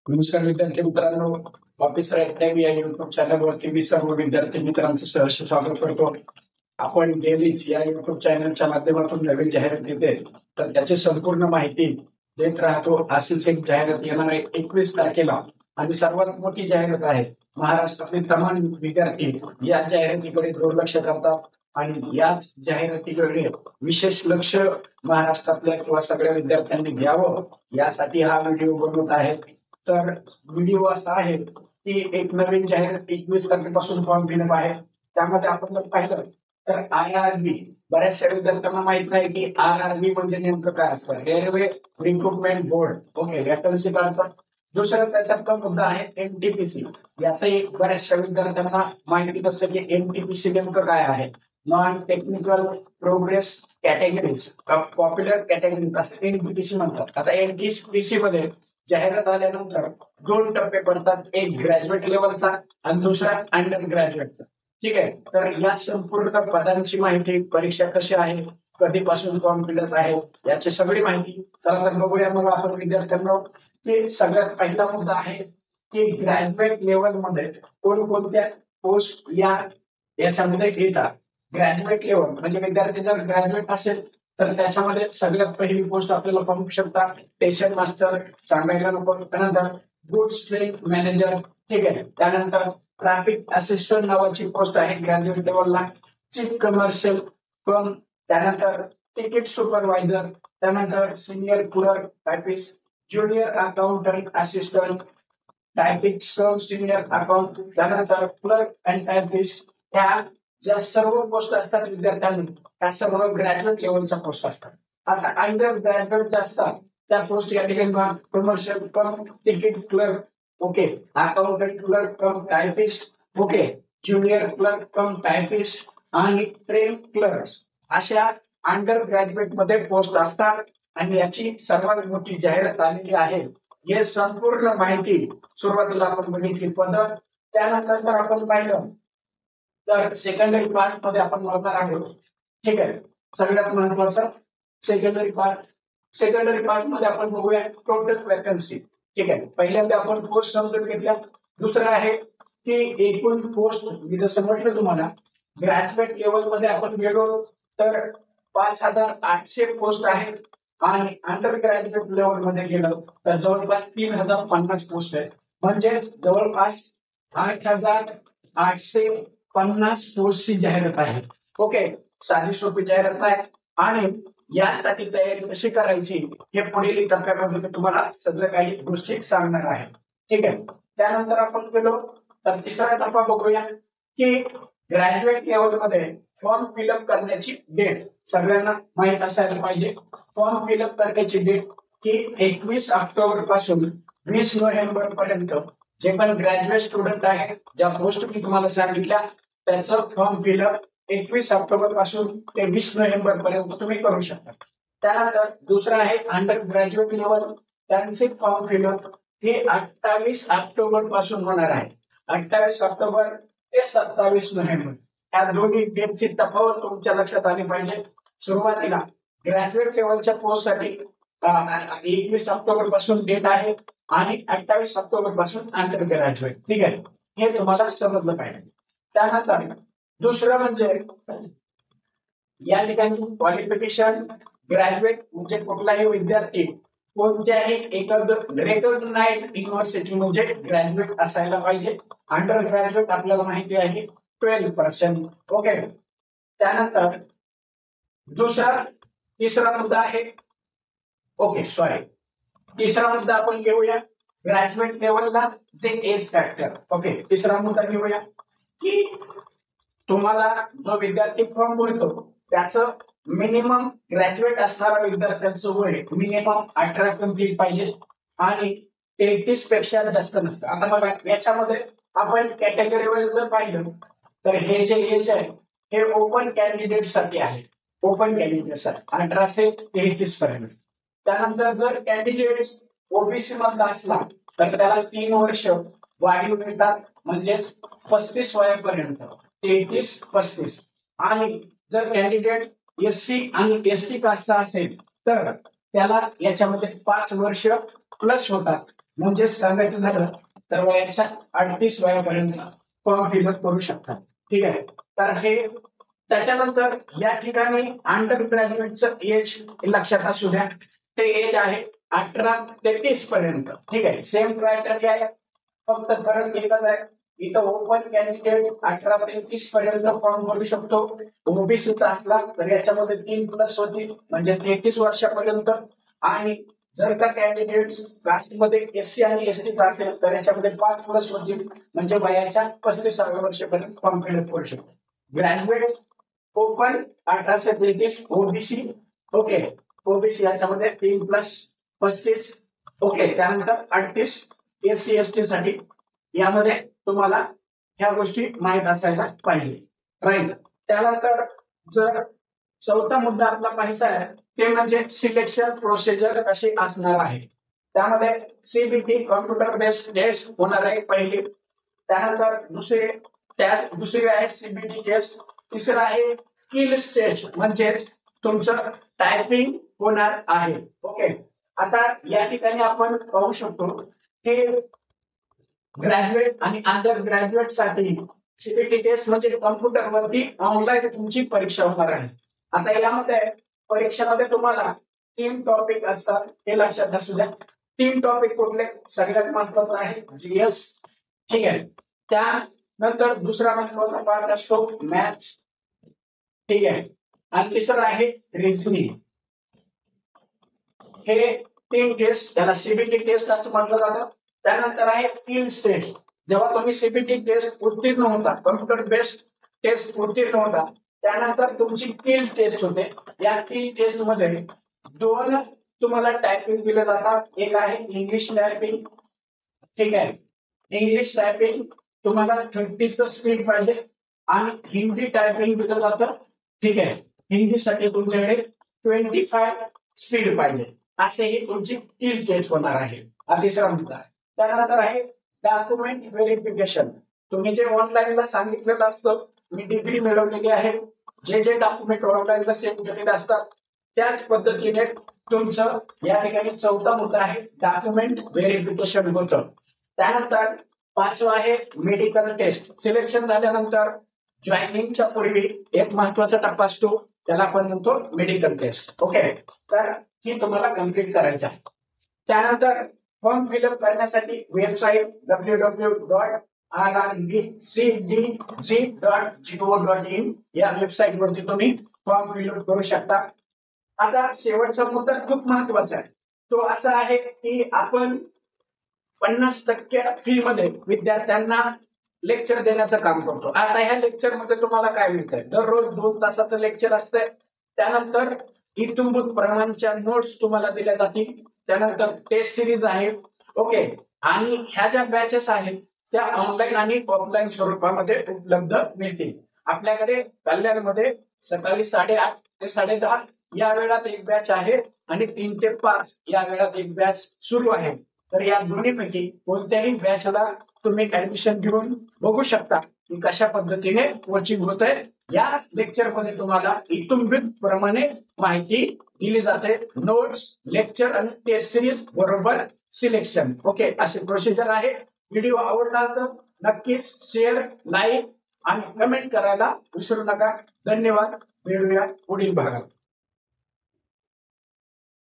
नमस्कार विद्यार्थी मित्रांनो, ऑफिसर अकॅडमी या युट्यूब चॅनलवरती मी सर्व विद्यार्थी मित्रांचं सहर्ष स्वागत करतो. आपण डेलीच या युट्यूब चॅनलच्या माध्यमातून नवीन जाहिरात देते तर त्याची संपूर्ण माहिती देत राहतो. अशीच एक जाहिरात येणार आहे 21 तारखेला आणि सर्वात मोठी जाहिरात आहे. महाराष्ट्रातील तमाम विद्यार्थी या जाहिरातीकडे दुर्लक्ष करतात आणि याच जाहिरातीकडे विशेष लक्ष महाराष्ट्रातल्या किंवा सगळ्या विद्यार्थ्यांनी द्यावं यासाठी हा व्हिडिओ बनवत आहे. तर व्हिडिओ असा आहे की एक नवीन जाहिरात 21 तारखेपासून फॉर्म फिलअप आहे. त्यामध्ये आपण जर पाहिलं तर IRB बऱ्याचशा विद्यार्थ्यांना माहित नाही की RRB म्हणजे नेमकं काय असतं. Railway recruitment board. Okay, vacancy काढतात. दुसरा त्याच्यातला मुद्दा आहे NTPC. याचा एक बऱ्याचशा विद्यार्थ्यांना माहिती नसतं की NTPC नेमकं काय आहे. Non technical progress categories, popular categories असं NTPC म्हणतात. आता NTPC मध्ये जाहिरात आल्यानंतर 2 टप्पे पडतात, एक ग्रॅज्युएट लेवलचा आणि दुसरा अंडर ग्रॅज्युएटचा. ठीक आहे, तर या संपूर्ण पदांची माहिती, परीक्षा कशी आहे, कधीपासून फॉर्म फिलअप आहे, याची सगळी माहिती चला तर बघूया. मग आपण विद्यार्थ्यांना की सगळ्यात पहिला मुद्दा आहे की ग्रॅज्युएट लेवल मध्ये कोणकोणत्या पोस्ट याच्यामध्ये येतात. ग्रॅज्युएट लेवल म्हणजे विद्यार्थी जर ग्रॅज्युएट असेल तर त्याच्यामध्ये सगळ्यात पहिली पोस्ट आपल्याला पाहू शकता स्टेशन मास्टर, सांगायला नको. त्यानंतर गुड्स ट्रेन मॅनेजर. ठीक आहे, त्यानंतर ट्रॅफिक असिस्टंट नावाची पोस्ट आहे ग्रॅज्युएट लेवलला. चीफ कमर्शियल फर्म, त्यानंतर तिकीट सुपरवायझर, त्यानंतर senior clerk typist, junior accountant assistant, typing staff senior account, त्यानंतर क्लर्क अँड टायपिस्ट. ह्या ज्या सर्व पोस्ट असतात विद्यार्थ्यांनी त्या सर्व ग्रॅज्युएट लेवलच्या पोस्ट असतात. आता अंडर ग्रॅज्युएट ज्या असतात त्या पोस्ट या ठिकाणी कमर्शियल कम ticket clerk, okay, accountant clerk कम टायपिस्ट, ओके, ज्युनियर क्लर्क कम टायपिस्ट आणि ट्रेन क्लर्क अशा अंडर ग्रॅज्युएट मध्ये पोस्ट असतात. आणि याची सर्वात मोठी जाहिरात आलेली आहे. हे संपूर्ण माहिती सुरुवातीला आपण बघितली पद्धत. त्यानंतर जर आपण पाहिलं तर सेकंडरी पार्ट मध्ये आपण बघणार आहोत. ठीक आहे, सगळ्यात महत्वाचं सेकंडरी पार्ट मध्ये आपण बघूया टोटल वॅकन्सी. ठीक आहे, पहिल्यांदा आपण पोस्ट समजून घेतल्या. दुसरं आहे की एकूण पोस्ट, मी जसं म्हटलं तुम्हाला ग्रॅज्युएट लेवल मध्ये आपण गेलो तर 5800 पोस्ट आहेत आणि अंडर ग्रॅज्युएट लेवल मध्ये गेलो तर जवळपास 3050 पोस्ट आहेत. म्हणजे जवळपास 8850 पोस्टची जाहिरात आहे. ओके, साधी सोपी जाहिरात आहे आणि यासाठी तयारी कशी करायची हे पुढील टप्प्यामध्ये तुम्हाला सगळं काही गोष्टी सांगणार आहे. ठीक आहे, त्यानंतर आपण गेलो तर तिसरा टप्पा बघूया की ग्रॅज्युएट लेवल मध्ये फॉर्म फिलअप करण्याची डेट सगळ्यांना माहित असायला पाहिजे. फॉर्म फिलअप करण्याची डेट की 21 ऑक्टोबर पासून 20 नोव्हेंबर पर्यंत जे पण ग्रॅज्युएट स्टुडंट आहे, ज्या पोस्ट मी तुम्हाला सांगितल्या त्याचं फॉर्म फिलअप 21 ऑक्टोबर पासून ते 20 नोव्हेंबर पर्यंत तुम्ही करू शकता. त्यानंतर दुसरं आहे अंडर ग्रॅज्युएट लेवल, त्यांचे फॉर्म फिलअप हे 28 ऑक्टोबर पासून होणार आहे. 28 ऑक्टोबर ते 27 नोव्हेंबर या दोन्ही डेटची तफावत तुमच्या लक्षात आली पाहिजे. सुरुवातीला ग्रॅज्युएट लेवलच्या पोस्ट साठी 21 ऑक्टोबर पासून डेट आहे आणि 28 ऑक्टोबर पासून अंडर ग्रॅज्युएट. ठीक आहे, हे तुम्हाला समजलं पाहिजे. त्यानंतर दुसरं म्हणजे या ठिकाणी क्वालिफिकेशन. ग्रॅज्युएट म्हणजे कुठलाही विद्यार्थी कोणत्याही रेकॉग्नाइज्ड युनिव्हर्सिटी म्हणजे ग्रॅज्युएट असायला पाहिजे. अंडर ग्रॅज्युएट आपल्याला माहिती आहे 12%. ओके, त्यानंतर तिसरा मुद्दा आहे, ओके सॉरी, तिसरा मुद्दा आपण घेऊया ग्रॅज्युएट लेवलला जे एज फॅक्टर. ओके, तिसरा मुद्दा घेऊया की तुम्हाला जो विद्यार्थी फॉर्म भरतो त्याचं मिनिमम ग्रॅज्युएट असणारा विद्यार्थ्यांचं वय मिनिमम 18 कंप्लीट पाहिजे आणि 33 पेक्षा जास्त नसतं. आता बघा याच्यामध्ये आपण कॅटेगरी वाईज जर पाहिलं तर हे जे एज आहे हे ओपन कॅन्डिडेट साठी आहे. ओपन कॅन्डिडेट साठी 18 ते 33 पर्यंत. त्यानंतर जर कॅन्डिडेट ओबीसी मधला असला तर त्याला 3 वर्ष वाढीव मिळतात, म्हणजेच 35 वयापर्यंत 33-35. आणि जर कॅन्डिडेट SC आणि ST कास्टचा असेल तर त्याला याच्यामध्ये 5 वर्ष प्लस होतात, म्हणजे सांगायचं झालं तर वयाच्या 38 वयापर्यंत फॉर्म फिलअप करू शकता. ठीक आहे. तर हे त्याच्यानंतर या ठिकाणी अंडर ग्रॅज्युएटचं एज लक्षात असू द्या. ते एज आहे 18 ते 30 पर्यंत. ठीक आहे. सेम क्रायटेरिया आहे, फक्त फरक एकच आहे. इथं ओपन कॅन्डिडेट 18 ते 30 पर्यंत फॉर्म भरू शकतो. ओबीसीचा असला तर याच्यामध्ये 3+ होतील म्हणजे 33 वर्षापर्यंत. आणि जर का कॅन्डिडेट कास्टमध्ये एससी आणि एसटीचा असेल तर याच्यामध्ये 5+ होतील म्हणजे वयाच्या 35व्या वर्षापर्यंत फॉर्म फिलअप करू शकतो. ग्रॅज्युएट ओपन 18 से 33, ओबीसी ओके, ओबीसी याच्यामध्ये 3+35 ओके, त्यानंतर 38 एससी एसटी साठी. यामध्ये तुम्हाला ह्या गोष्टी माहीत असायला पाहिजे. राईट. त्यानंतर जर चौथा मुद्दा आपला पाहायचा आहे ते म्हणजे सिलेक्शन प्रोसिजर कशी असणार आहे. त्यामध्ये सीबीटी कॉम्प्युटर बेस्ड टेस्ट होणार आहे पहिली. त्यानंतर दुसरी आहे सीबीटी टेस्ट. तिसरं आहे स्किल्स टेस्ट म्हणजेच तुमचं टायपिंग होणार आहे. ओके. आता या ठिकाणी आपण पाहू शकतो की ग्रॅज्युएट आणि अंडर ग्रॅज्युएट साठी सीबीटी टेस्ट म्हणजे कॉम्प्युटरवरती ऑनलाईन तुमची परीक्षा होणार आहे. आता यामध्ये परीक्षेमध्ये तुम्हाला 3 टॉपिक असतात हे लक्षात असू द्या. 3 टॉपिक कुठले? सगळ्यात महत्वाचा आहे जीएस. ठीक आहे. त्यानंतर दुसरा महत्वाचा पार्ट असतो मॅथ्स. ठीक आहे. आणि तिसरा आहे रिझनिंग. हे 3 टेस्ट त्याला सीबीटी टेस्ट असं म्हटलं जातं. त्यानंतर आहे स्किल्स टेस्ट. जेव्हा तुम्ही सीबीटी टेस्ट उत्तीर्ण होता, कॉम्प्युटर बेस्ड टेस्ट उत्तीर्ण होता, त्यानंतर तुमची स्किल टेस्ट होते. या स्किल टेस्ट मध्ये 2 तुम्हाला टायपिंग दिले जातात. एक आहे इंग्लिश टायपिंग. ठीक आहे. इंग्लिश टायपिंग तुम्हाला 30चं स्पीड पाहिजे आणि हिंदी टायपिंग दिलं जातं. ठीक आहे. हिंदीसाठी तुमच्याकडे 25 स्पीड पाहिजे. असे ही तुमची स्किल टेस्ट होणार आहे. हा तिसरा मुद्दा आहे. त्यानंतर आहे डॉक्युमेंट व्हेरिफिकेशन. तुम्ही जे ऑनलाईनला सांगितलेलं असतं, मी डिग्री मिळवलेली आहे, जे डॉक्युमेंट ऑनलाईनला सेंड केलेले असतात त्याच पद्धतीने तुमचं या ठिकाणी चौथा मुद्दा आहे डॉक्युमेंट व्हेरिफिकेशन होतं. त्यानंतर 5वा आहे मेडिकल टेस्ट. सिलेक्शन झाल्यानंतर जॉईनिंगच्या पूर्वी एक महत्वाचा टप्पा असतो त्याला आपण म्हणतो मेडिकल टेस्ट. ओके. तर ही तुम्हाला कम्प्लीट करायची आहे. त्यानंतर फॉर्म फिलअप करण्यासाठी वेबसाईट www.rbcdg.go.in या वेबसाईट वरती तुम्ही फॉर्म फिलअप करू शकता. आता शेवटचा मुद्दा खूप महत्वाचा आहे. तो असा आहे की आपण 50% फी मध्ये विद्यार्थ्यांना लेक्चर देण्याचं काम करतो. आता ह्या लेक्चर मध्ये तुम्हाला काय मिळतंय? दररोज 2 तासाचं लेक्चर असतंय. त्यानंतर इत्थंभूत प्रमाणच्या नोट्स तुम्हाला दिल्या जातील. त्यानंतर टेस्ट सिरीज आहे. ओके. आणि ह्या ज्या बॅचेस आहेत त्या ऑनलाईन आणि ऑफलाईन स्वरूपामध्ये उपलब्ध मिळतील. आपल्याकडे कल्याणमध्ये सकाळी 8:30 ते 10:30 या वेळात एक बॅच आहे आणि 3 ते 5 या वेळात एक बॅच सुरू आहे. तर या दोन्हीपैकी कोणत्याही बॅचला तुम्ही ऍडमिशन घेऊन बघू शकता की कशा पद्धतीने कोचिंग होत आहे. या लेक्चर मध्ये तुम्हाला इत्थंभूत प्रमाणे माहिती दिली जाते. नोट्स, लेक्चर आणि टेस्ट सिरीज बरोबर सिलेक्शन. ओके. असे प्रोसिजर आहे. व्हिडिओ आवडला तर नक्कीच शेअर, लाईक आणि कमेंट करायला विसरू नका. धन्यवाद. भेटूया पुढील भागात.